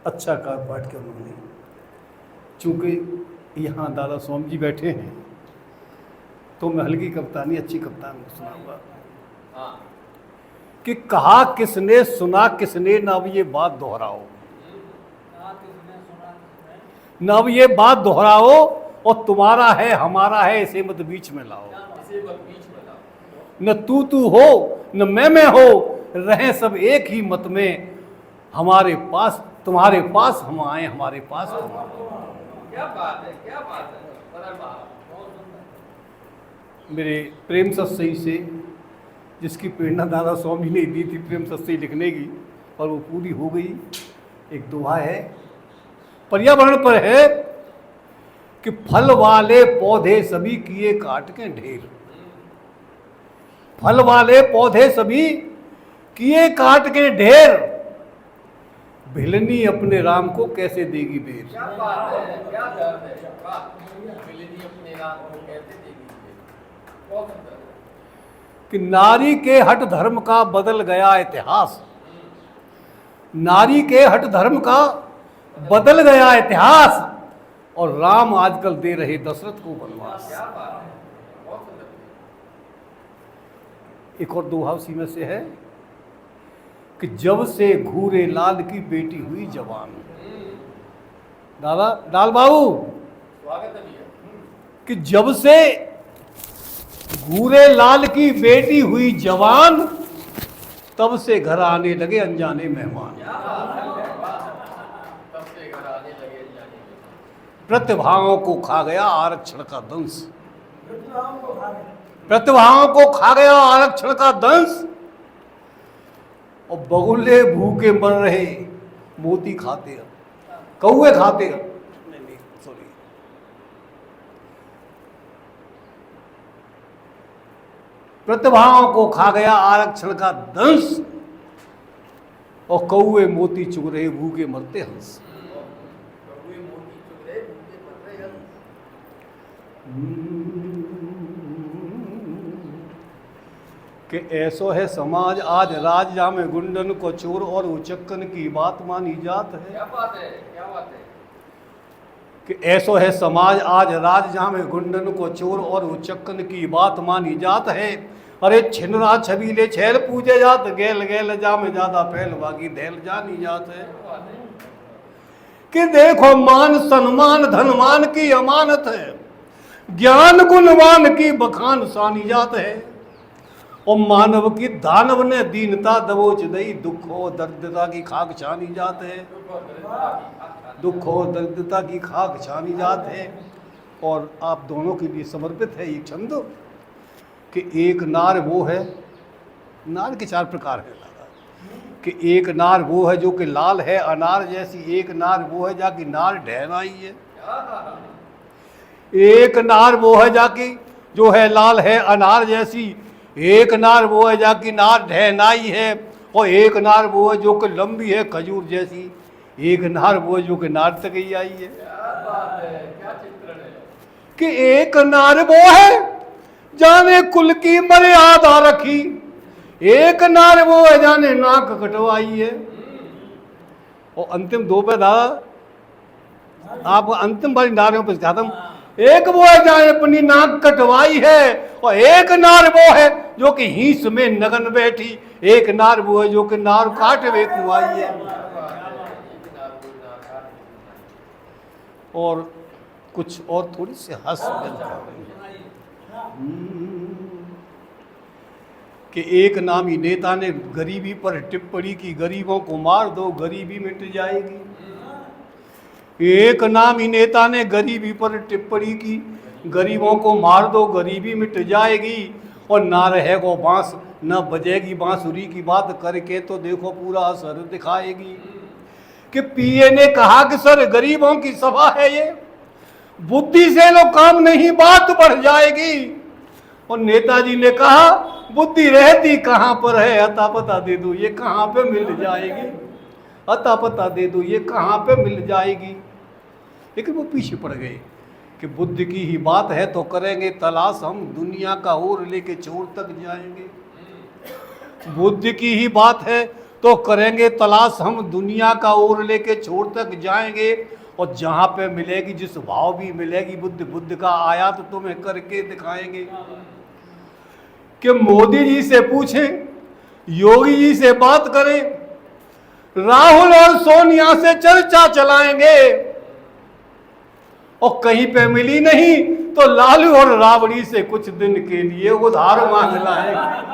अच्छा कहा पाठ के उन्होंने। चूँकि यहाँ दादा स्वामी जी बैठे हैं तो मैं हल्की कप्तानी अच्छी कप्तानी सुनाऊंगा कि कहा किसने सुना किसने, ना अब ये बात दोहराओ, ना अब ये बात दोहराओ, और तुम्हारा है हमारा है इसे मत बीच में लाओ। न तू हो न मैं हो, रहे सब एक ही मत में, हमारे पास तुम्हारे पास हम आए, हमारे पास तुम आए। क्या बात है, क्या बात है। मेरे प्रेम सत्सई से, जिसकी प्रेरणा दादा स्वामी ने दी थी प्रेम सत्सई लिखने की, और वो पूरी हो गई। एक दोहा है पर्यावरण पर है कि फल वाले पौधे सभी किए काट के ढेर, फल वाले पौधे सभी किए काट के ढेर, भिलनी अपने राम को कैसे देगी बेर। क्या बात है, क्या दर्द है, भिलनी अपने राम को कैसे देगी बेर। बहुत सुंदर कि नारी के हट धर्म का बदल गया इतिहास, नारी के हट धर्म का बदल गया इतिहास, और राम आजकल दे रहे दशरथ को वनवास। क्या बात है, बहुत सुंदर। एक और दोहा उसी में से है कि जब से घूरे लाल की बेटी हुई जवान। दादा लाल बाबू, स्वागत है भैया। कि जब से घूरे लाल की बेटी हुई जवान, तब से घर आने लगे अनजाने मेहमान। क्या बात है, क्या बात है। तब से घर आने लगे जाने लगे। प्रतिभाओं को खा गया आरक्षण का दंश, प्रतिभाओं को खा गया आरक्षण का दंश, और बगुले भूखे मर रहे मोती खाते कौए खाते। नहीं सॉरी, प्रतिभाओं को खा गया आरक्षण का दंश, और कौए मोती चुग रहे भूखे मरते हंस। कौए मोती चुग रहे, भूखे मर रहे हंस। कि ऐसो है समाज आज राज जामे गुंडन को चोर और उचक्कन की बात मानी जात है। क्या बात है, क्या बात है। कि ऐसो है समाज आज राज जामे गुंडन को चोर और उचक्कन की बात मानी जात है। अरे छिनरा छबीले छैल पूजे जात, गैल गैल जामे ज्यादा फैल बागी धैल जानी जात है। कि देखो मान सम्मान धनवान की अमानत है, ज्ञान गुणवान की बखान सानी जात है, और मानव की दानव ने दीनता दबोच दई, दुख हो दर्दता की खाक छानी जात है, दुख हो दर्दता की खाक छानी जात है। और आप दोनों के लिए समर्पित है ये छंद कि एक नार वो है, नार के चार प्रकार है दादा, कि एक नार वो है जो कि लाल है अनार जैसी, एक नार वो है जाकी नार ढहनाई है, एक नार वो है जाकी जो है लाल है अनार जैसी, एक नार वो है जाकी नार ढहनाई है, और एक नार वो है जो कि लंबी है खजूर जैसी, एक नार वो है जो कि नार तक ही आई है। क्या बात है, क्या चित्रण है। कि एक नार वो है जाने कुल की मर्यादा रखी, एक नार वो है जाने नाक कटवाई है। और अंतिम दो पे दादा आप अंतिम वाली नारों पर खत्म। एक वो है जाने अपनी नाक कटवाई है, और एक नार वो है जो कि हिंस में नगन बैठी, एक नार वो है जो कि नार काटवे कुआई है। और कुछ और थोड़ी सी हंस कि एक नामी नेता ने गरीबी पर टिप्पणी की, गरीबों को मार दो गरीबी मिट जाएगी। एक नामी नेता ने गरीबी पर टिप्पणी की, गरीबों को मार दो गरीबी मिट जाएगी, और ना रहेगो बांस न बजेगी बांसुरी की बात करके तो देखो पूरा असर दिखाएगी। कि पीए ने कहा कि सर गरीबों की सभा है ये, बुद्धि से लो काम नहीं बात बढ़ जाएगी। और नेताजी ने कहा बुद्धि रहती कहाँ पर है, अता पता दे दो ये कहाँ पे मिल जाएगी, अता पता दे दो ये कहाँ पे मिल जाएगी। लेकिन वो पीछे पड़ गए कि बुद्धि की ही बात है तो करेंगे तलाश हम, दुनिया का ओर लेके छोर तक जाएंगे। बुद्धि की ही बात है तो करेंगे तलाश हम दुनिया का ओर लेके छोर तक जाएंगे, और जहाँ पे मिलेगी जिस भाव भी मिलेगी बुद्ध का आया तो तुम्हें करके दिखाएंगे। कि मोदी जी से पूछें, योगी जी से बात करें, राहुल और सोनिया से चर्चा चलाएंगे, और कहीं पे मिली नहीं तो लालू और राबड़ी से कुछ दिन के लिए उधार मांग लाएंगे,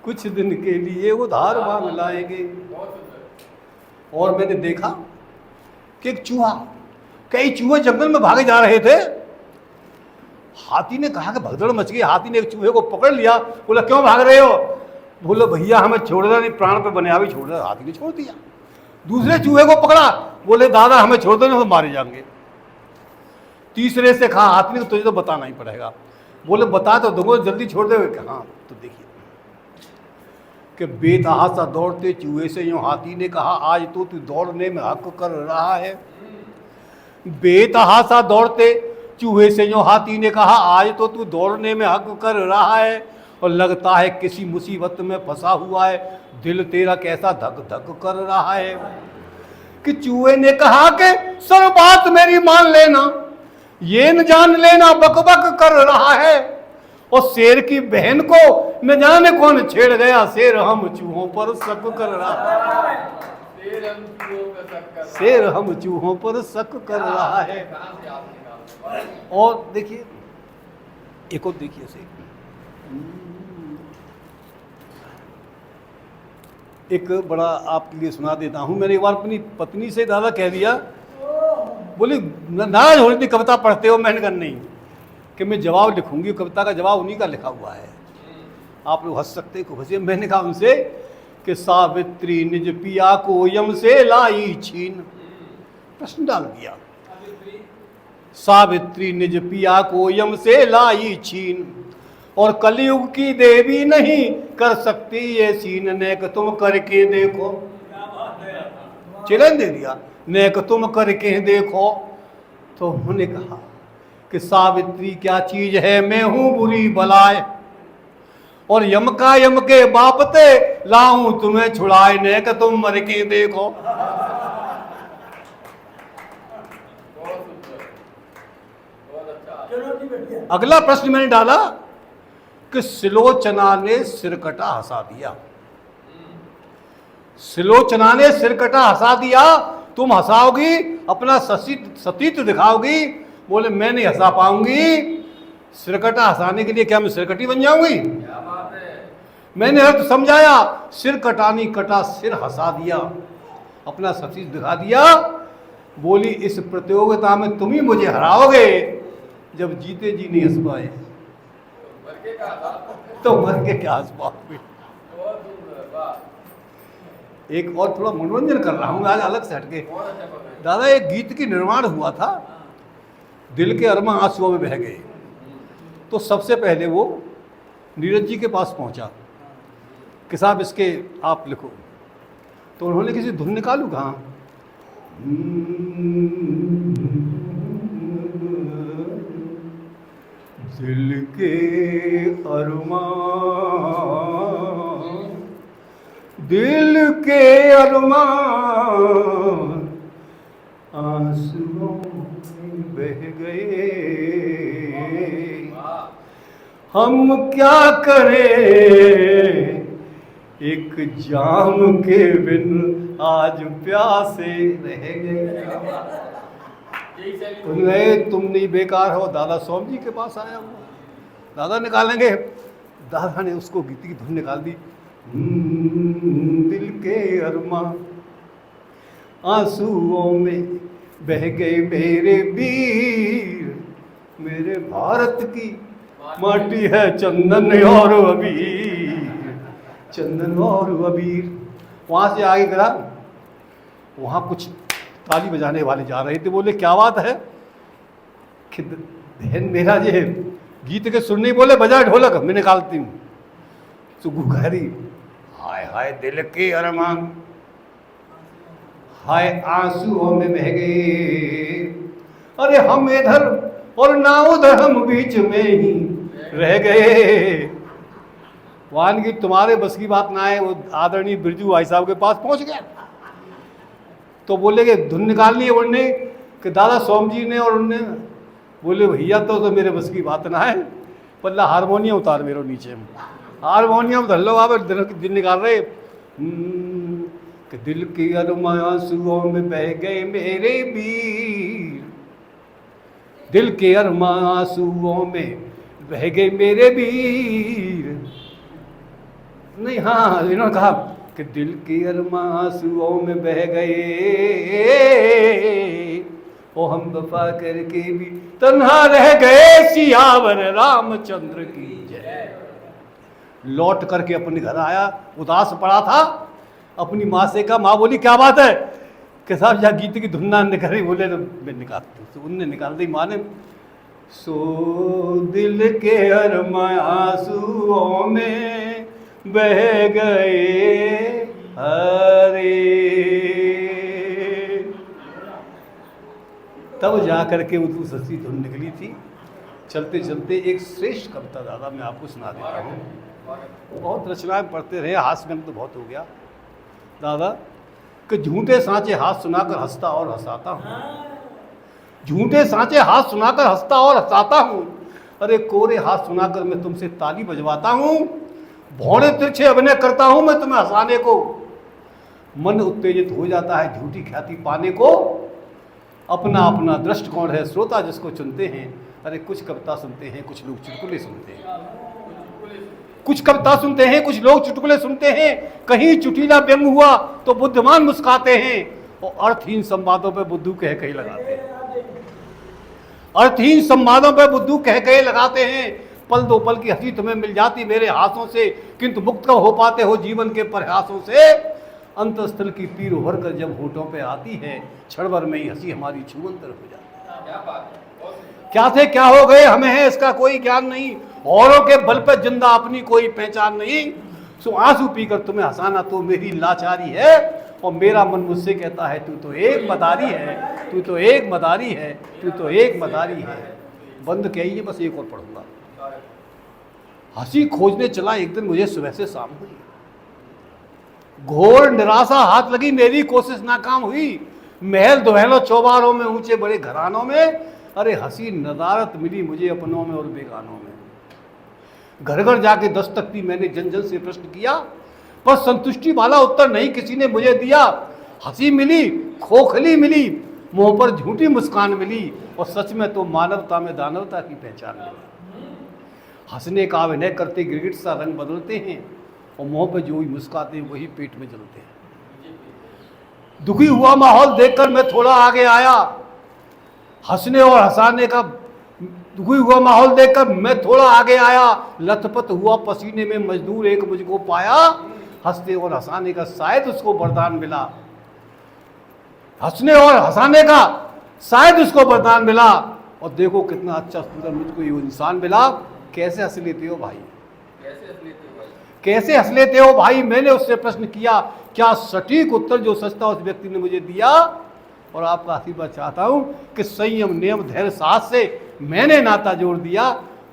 कुछ दिन के लिए उधार मांग लाएंगे। और मैंने देखा कि एक चूहा, कई चूहे जंगल में भागे जा रहे थे। हाथी ने कहा कि भगदड़ मच गई। हाथी ने एक चूहे को पकड़ लिया, बोला क्यों भाग रहे हो? बोले भैया हमें छोड़ दो, नहीं प्राण पे बने, अभी छोड़ दो। हाथी ने छोड़ दिया। दूसरे चूहे को पकड़ा, बोले दादा हमें छोड़ दो, नहीं तो मारे जाएंगे। तीसरे से कहा हाथी ने तुझे तो बताना ही पड़ेगा। बोले बता तो दूंगा, जल्दी छोड़ दे। हाँ तो देखिए कि बेतहासा दौड़ते चूहे से यूं हाथी ने कहा आज तो तू दौड़ने में हक कर रहा है। बेतहासा दौड़ते चूहे से यूं हाथी ने कहा आज तो तू दौड़ने में हक कर रहा है, और लगता है किसी मुसीबत में फंसा हुआ है, दिल तेरा कैसा धक धक कर रहा है। कि चूहे ने कहा कि सर बात मेरी मान लेना, ये न जान लेना बक बक कर रहा है, और शेर की बहन को न जाने कौन छेड़ गया, शेर हम चूहों पर शक कर रहा है, शेर हम चूहों पर शक कर रहा है। और देखिए एक और देखिए से एक बड़ा आपके लिए सुना देता हूं। मैंने एक बार अपनी पत्नी से दादा कह दिया, बोली नाराज हो रही थी कविता पढ़ते हो। मैंने कहा नहीं, कि मैं जवाब लिखूंगी, कविता का जवाब उन्हीं का लिखा हुआ है, आप लोग हंस सकते को हंसिए। मैंने कहा उनसे कि सावित्री निज पिया को यम से लाई छीन, प्रश्न डाल दिया। सावित्री निज पिया को यम से लाई छीन, और कलयुग की देवी नहीं कर सकती ये सीन, नेक तुम करके देखो। चैलेंज दे दिया, नेक तुम करके देखो। तो उन्होंने कहा कि सावित्री क्या चीज है, मैं हूं बुरी बलाए, और यम का यम के बापते लाऊं तुम्हें छुड़ाए, नेक तुम मर के देखो। अगला प्रश्न मैंने डाला कि सिलोचना ने सिरकटा हंसा दिया। सिलोचना ने सिरकटा हंसा दिया, तुम हंसाओगी, अपना सतीत्व दिखाओगी। बोले मैं नहीं हंसा पाऊंगी, सिरकटा हंसाने के लिए क्या मैं सिरकटी बन जाऊंगी? मैंने अर्थ समझाया, सिर कटानी कटा, सिर हंसा दिया, अपना सतीत्व दिखा दिया। बोली इस प्रतियोगिता में तुम ही मुझे हराओगे, जब जीते जी नहीं हंस पाए तो मर के क्या हंस पाओगे। एक और थोड़ा मनोरंजन कर रहा हूँ आज अलग से हटके। दादा एक गीत की निर्माण हुआ था, दिल के अरमा आंसुओं में बह गए। तो सबसे पहले वो नीरज जी के पास पहुंचा कि साहब इसके आप लिखो। तो उन्होंने किसी धुन निकालू कहाँ, दिल के अरमान, दिल के अरमान आंसुओं में बह गए, हम क्या करें एक जाम के बिन आज प्यासे रह गए। तुम नहीं बेकार हो। दादा सोम जी के पास आया हुआ, दादा निकालेंगे। दादा ने उसको गीत की धुन निकाल दी, दिल के अरमा आंसुओं में बह गए मेरे वीर, मेरे भारत की माटी है चंदन और अबीर, चंदन और अबीर। वहाँ से आगे करा, वहाँ कुछ ताली बजाने वाले जा रहे थे। बोले क्या बात है कि बहन मेरा ये गीत के सुन नहीं, बोले बजा ढोलक मैं निकालती हूँ। तो गुखरी हाय हाय दिल के अरमान, हाय आंसुओं में बह गए, अरे हम इधर और ना उधर, हम बीच में ही रह गए। वाहन की तुम्हारे बस की बात ना है। वो आदरणीय बिरजू भाई साहब के पास पहुंच गया, तो बोले कि धुन निकालनी है उनने, कि दादा सोम जी ने और उनने। बोले भैया तो मेरे बस की बात ना है, पल्ला हारमोनियम उतार मेरे नीचे। हारमोनियम धर लो, आप दिन निकाल रहे। कि दिल की अरमा आंसुओं में बह गए मेरे वीर, दिल के अरमा आंसुओं में बह गए मेरे वीर। नहीं, हाँ, इन्होंने कहा कि दिल के अरमा आंसुओं में बह गए, ओ हम वफा करके भी तन्हा रह गए, सियावर रामचंद्र की जय। लौट करके अपने घर आया, उदास पड़ा था। अपनी माँ से कहा, माँ बोली क्या बात है? कि साहब यहाँ गीत की धुन ना निकली। बोले तो मैं निकालती हूँ। तो उनने निकाल दी माँ ने। सो दिल के अरमा आंसुओं में बह गए हरे। तब जा करके वो सस्ती धुन निकली थी। चलते चलते एक श्रेष्ठ कविता दादा मैं आपको सुना देता हूँ। बहुत रचनाएं पढ़ते रहे, हास्य में तो बहुत हो गया दादा। कि झूठे सांचे हाथ सुनाकर हंसता और हंसाता हूँ, झूठे सांचे हाथ सुनाकर हंसता और हंसाता हूँ। अरे कोरे हाथ सुनाकर मैं तुमसे ताली बजवाता हूँ, भौड़े तिरछे अभिनय करता हूँ मैं तुम्हें हंसाने को। मन उत्तेजित हो जाता है झूठी ख्याति पाने को, अपना अपना दृष्टिकोण है श्रोता जिसको चुनते हैं। अरे कुछ कविता सुनते हैं, कुछ लोग चुटकुले सुनते हैं, कुछ कविता सुनते हैं, कुछ लोग चुटकुले सुनते हैं। कहीं चुटीला व्यंग हुआ तो बुद्धिमान मुस्काते हैं, और अर्थहीन संवादों पे बुद्धू कह कही लगाते हैं, अर्थहीन संवादों पे बुद्धू कह कहे लगाते हैं। पल दो पल की हंसी तुम्हें मिल जाती मेरे हाथों से, किंतु मुक्त कब हो पाते हो जीवन के प्रयासों से। अंतस्थल की पीर उभर कर जब होठों पे आती है, क्षण भर में ही हंसी हमारी छुमंतर हो जाती है। क्या थे क्या हो गए हमें है इसका कोई ज्ञान नहीं, औरों के बल पर जिंदा अपनी कोई पहचान नहीं। सो आंसू पीकर तुम्हें हंसाना तो मेरी लाचारी है, और मेरा मन मुझसे कहता है तू तो एक मदारी है, तू तो एक मदारी है, तू तो एक मदारी है। बंद कहिए, बस एक और पढ़ूंगा। हंसी खोजने चला एक दिन मुझे सुबह से शाम हुई, घोर निराशा हाथ लगी मेरी कोशिश नाकाम हुई। महल दुहलों चौबारों में, ऊंचे बड़े घरानों में, अरे हंसी नदारत मिली मुझे अपनों में और बेगानों में। घर घर जाके दस्तक दी मैंने, जन जन से प्रश्न किया, पर संतुष्टि वाला उत्तर नहीं किसी ने मुझे दिया। हंसी मिली, खोखली मिली, मुंह पर झूठी मुस्कान मिली, और सच में तो मानवता में दानवता की पहचान मिली। हंसने का अभिनय करते गिरगिट सा रंग बदलते हैं, और मुंह पे जो ही मुस्काते हैं वही पेट में जलते हैं। दुखी हुआ माहौल देखकर मैं थोड़ा आगे आया, हंसने और हंसाने का दुखी हुआ माहौल देखकर मैं थोड़ा आगे आया। लथपथ हुआ पसीने में मजदूर एक मुझको पाया, हंसने और हंसाने का शायद उसको वरदान मिला, हंसने और हंसाने का शायद उसको वरदान मिला। और देखो कितना अच्छा सुंदर मुझको ये इंसान मिला। कैसे हंस लेते हो भाई, कैसे हंस लेते हो भाई। मैंने उससे प्रश्न किया, क्या सटीक उत्तर जो सच था उस व्यक्ति ने मुझे दिया। और आपका आशीर्वाद चाहता हूं कि संयम नियम धैर्य साहस से मैंने नाता जोड़ दिया,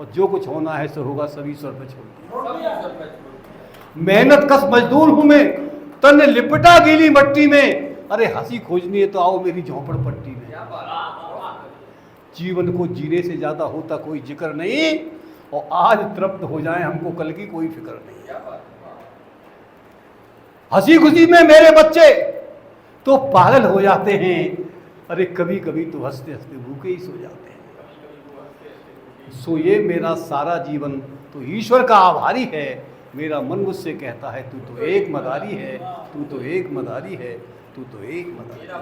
और जो कुछ होना है सो होगा, सभी ईश्वर पे छोड़ दिया। मेहनत कश मजदूर हूं मैं, तन लिपटा गीली मट्टी में। अरे हंसी खोजनी है तो आओ मेरी झोंपड़ पट्टी में। जीवन को जीने से ज्यादा होता कोई जिक्र नहीं, और आज तृप्त हो जाए हमको कल की कोई फिक्र नहीं। हंसी खुशी में मेरे बच्चे तो पागल हो जाते हैं, अरे कभी कभी तो हंसते हंसते भूखे ही सो जाते हैं। सो ये मेरा सारा जीवन तो ईश्वर का आभारी है। मेरा मन मुझसे कहता है तू तो एक मदारी है, तू तो एक मदारी है, तू तो एक मदारी है।